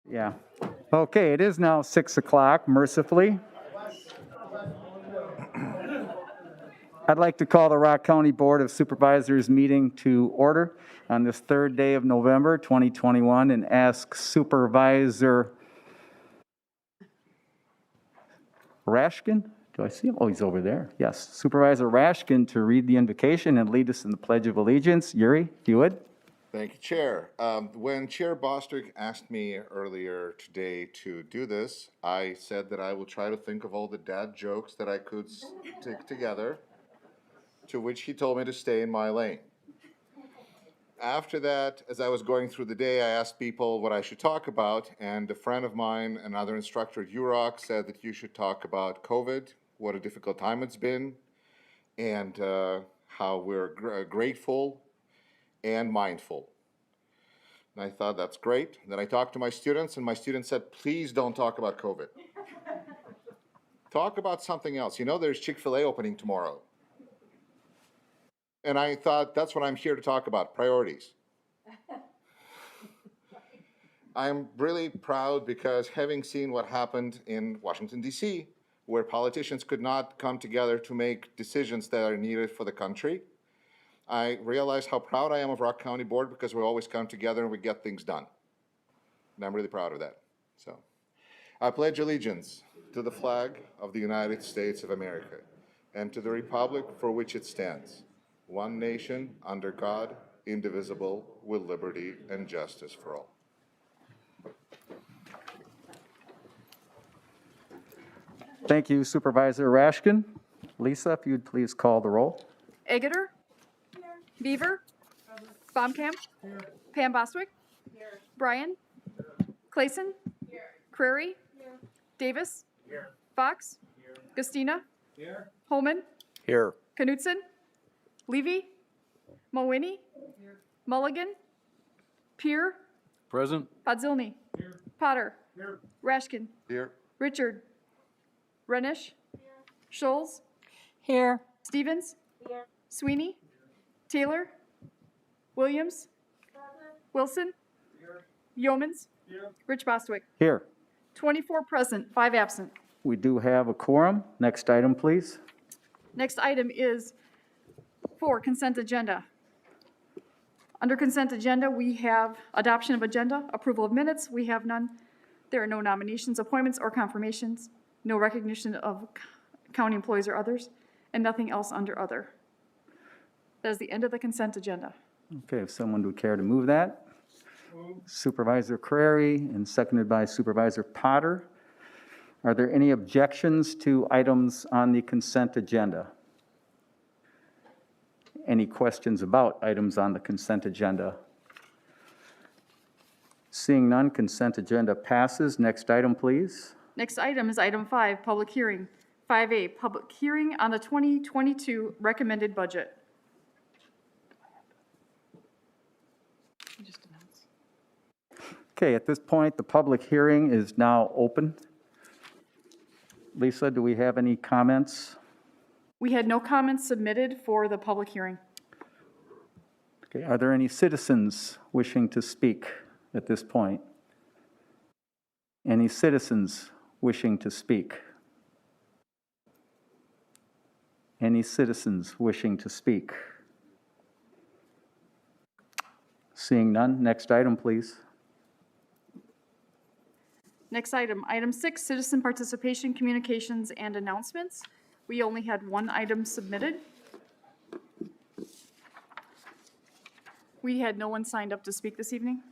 Yeah. Okay, it is now 6 o'clock, mercifully. I'd like to call the Rock County Board of Supervisors meeting to order on this third day of November 2021 and ask Supervisor Rashkin, do I see him? Oh, he's over there. Yes, Supervisor Rashkin to read the invocation and lead us in the Pledge of Allegiance. Yuri, if you would. Thank you, Chair. When Chair Bostrick asked me earlier today to do this, I said that I will try to think of all the dad jokes that I could stick together, to which he told me to stay in my lane. After that, as I was going through the day, I asked people what I should talk about, and a friend of mine, another instructor at UROC, said that you should talk about COVID, what a difficult time it's been, and how we're grateful and mindful. And I thought, that's great. And then I talked to my students, and my students said, please don't talk about COVID. Talk about something else. You know, there's Chick-fil-A opening tomorrow. And I thought, that's what I'm here to talk about, priorities. I'm really proud because having seen what happened in Washington, D.C., where politicians could not come together to make decisions that are needed for the country, I realized how proud I am of Rock County Board because we always come together and we get things done. And I'm really proud of that. So, I pledge allegiance to the flag of the United States of America and to the republic for which it stands, one nation, under God, indivisible, with liberty and justice for all. Thank you, Supervisor Rashkin. Lisa, if you'd please call the roll. Egeter. Beaver. Baumkamp. Pam Bostwick. Bryan. Clayson. Crary. Davis. Fox. Gustina. Holman. Here. Knutson. Levy. Mowini. Mulligan. Peer. Present. Podzilny. Potter. Rashkin. Here. Richard. Renish. Scholes. Here. Stevens. Sweeney. Taylor. Williams. Wilson. Yeomans. Rich Bostwick. Here. 24 present, 5 absent. We do have a quorum. Next item, please. Next item is for consent agenda. Under consent agenda, we have adoption of agenda, approval of minutes. We have none. There are no nominations, appointments, or confirmations. No recognition of county employees or others, and nothing else under other. That is the end of the consent agenda. Okay, if someone would care to move that. Supervisor Crary and seconded by Supervisor Potter. Are there any objections to items on the consent agenda? Any questions about items on the consent agenda? Seeing none, consent agenda passes. Next item, please. Next item is item 5, public hearing. 5A, public hearing on the 2022 recommended budget. Okay, at this point, the public hearing is now open. Lisa, do we have any comments? We had no comments submitted for the public hearing. Okay, are there any citizens wishing to speak at this point? Any citizens wishing to speak? Any citizens wishing to speak? Seeing none, next item, please. Next item, item 6, citizen participation, communications, and announcements. We only had one item submitted. We had no one signed up to speak this evening.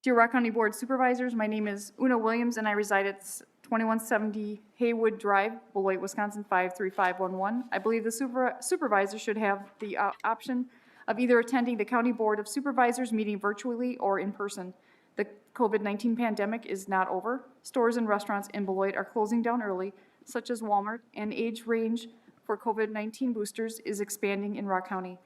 Dear Rock County Board Supervisors, my name is Una Williams, and I reside at 2170 Haywood Drive, Beloit, Wisconsin 53511. I believe the supervisor should have the option of either attending the County Board of Supervisors meeting virtually or in person. The COVID-19 pandemic is not over. Stores and restaurants in Beloit are closing down early, such as Walmart, and age range for COVID-19 boosters is expanding in Rock County.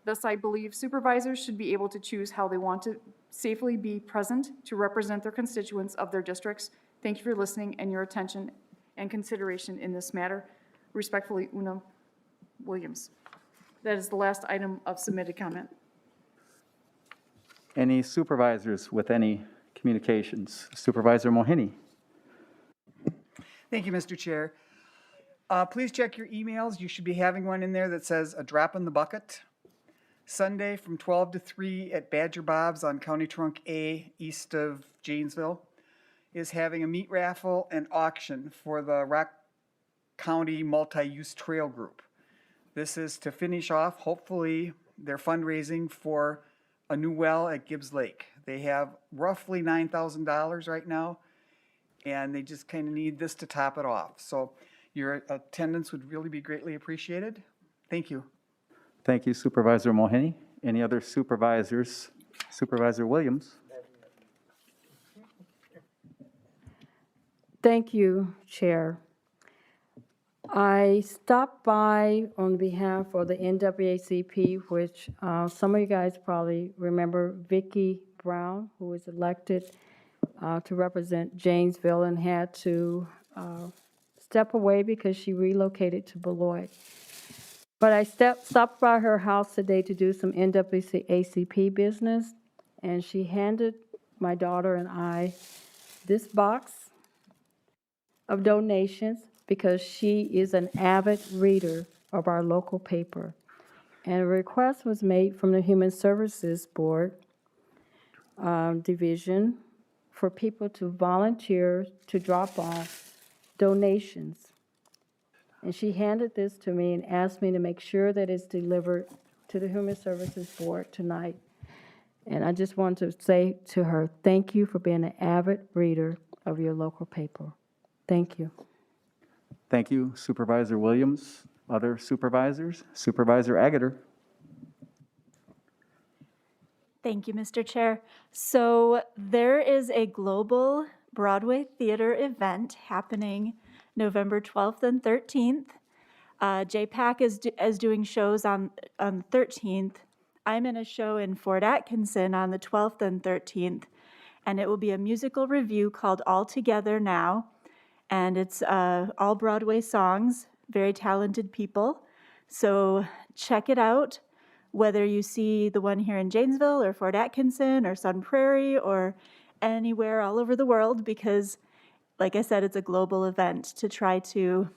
Thus, I believe supervisors should be able to choose how they want to safely be present to represent their constituents of their districts. Thank you for listening and your attention and consideration in this matter. Respectfully, Una Williams. That is the last item of submitted comment. Any supervisors with any Communications. Supervisor Mohini. Thank you, Mr. Chair. Please check your emails. You should be having one in there that says a drop in the bucket. Sunday from 12 to 3 at Badger Bob's on County Trunk A, east of Janesville, is having a meat raffle and auction for the Rock County Multi-Use Trail Group. This is to finish off, hopefully, their fundraising for a new well at Gibbs Lake. They have roughly $9,000 right now, and they just kind of need this to top it off. So your attendance would really be greatly appreciated. Thank you. Thank you, Supervisor Mohini. Any other supervisors? Supervisor Williams. Thank you, Chair. I stopped by on behalf of the NAACP, which some of you guys probably remember Vicki Brown, who was elected to represent Janesville and had to step away because she relocated to Beloit. But I stopped by her house today to do some NAACP business, and she handed my daughter and I this box of donations because she is an avid reader of our local paper. And a request was made from the Human Services Board Division for people to volunteer to drop off donations. And she handed this to me and asked me to make sure that it's delivered to the Human Services Board tonight. And I just want to say to her, thank you for being an avid reader of your local paper. Thank you. Thank you, Supervisor Williams. Other supervisors? Supervisor Agater. Thank you, Mr. Chair. So there is a global Broadway theater event happening November 12th and 13th. JPAC is doing shows on the 13th. I'm in a show in Fort Atkinson on the 12th and 13th, and it will be a musical review called All Together Now, and it's all Broadway songs, very talented people. So check it out, whether you see the one here in Janesville or Fort Atkinson or Sun Prairie or anywhere all over the world, because like I said, it's a global event to try to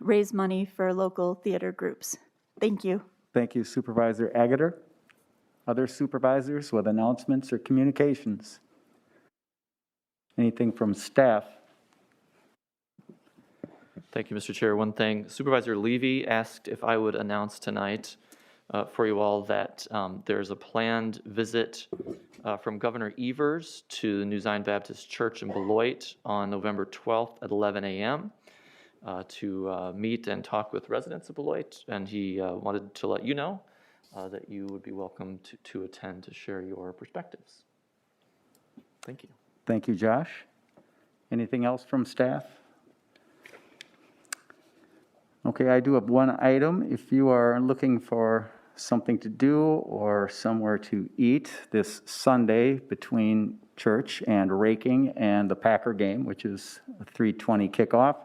raise money for local theater groups. Thank you. Thank you, Supervisor Agater. Other supervisors with announcements or communications? Anything from staff? Thank you, Mr. Chair. One thing, Supervisor Levy asked if I would announce tonight for you all that there's a planned visit from Governor Evers to the New Zion Baptist Church in Beloit on November 12th at 11 a.m. To meet and talk with residents of Beloit, and he wanted to let you know that you would be welcome to attend to share your perspectives. Thank you. Thank you, Josh. Anything else from staff? Okay, I do have one item. If you are looking for something to do or somewhere to eat this Sunday between church and raking and the Packer game, which is a 3:20 kickoff,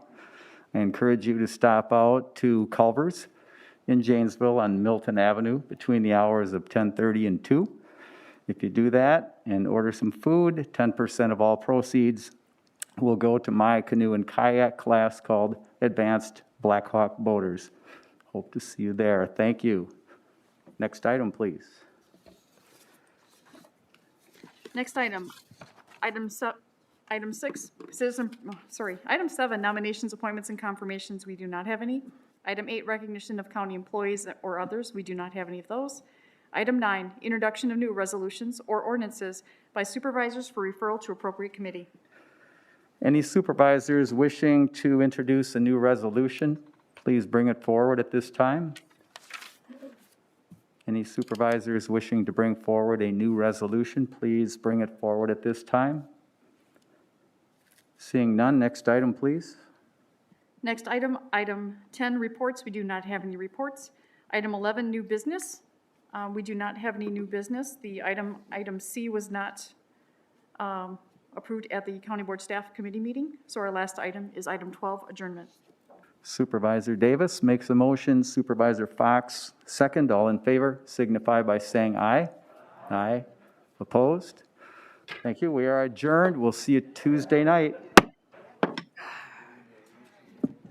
I encourage you to stop out to Culver's in Janesville on Milton Avenue between the hours of 10:30 and 2. If you do that and order some food, 10% of all proceeds will go to my canoe and kayak class called Advanced Blackhawk Boaters. Hope to see you there. Thank you. Next item, please. Next item, item 7, nominations, appointments, and confirmations, we do not have any. Item 8, recognition of county employees or others, we do not have any of those. Item 9, introduction of new resolutions or ordinances by supervisors for referral to appropriate committee. Any supervisors wishing to introduce a new resolution, please bring it forward at this time. Any supervisors wishing to bring forward a new resolution, please bring it forward at this time. Seeing none, next item, please. Next item, item 10, reports, we do not have any reports. Item 11, new business, we do not have any new business. The item C was not approved at the County Board Staff Committee meeting, so our last item is item 12, adjournment. Supervisor Davis makes a motion, Supervisor Fox second. All in favor signify by saying aye. Aye. Opposed? Thank you. We are adjourned. We'll see you Tuesday night.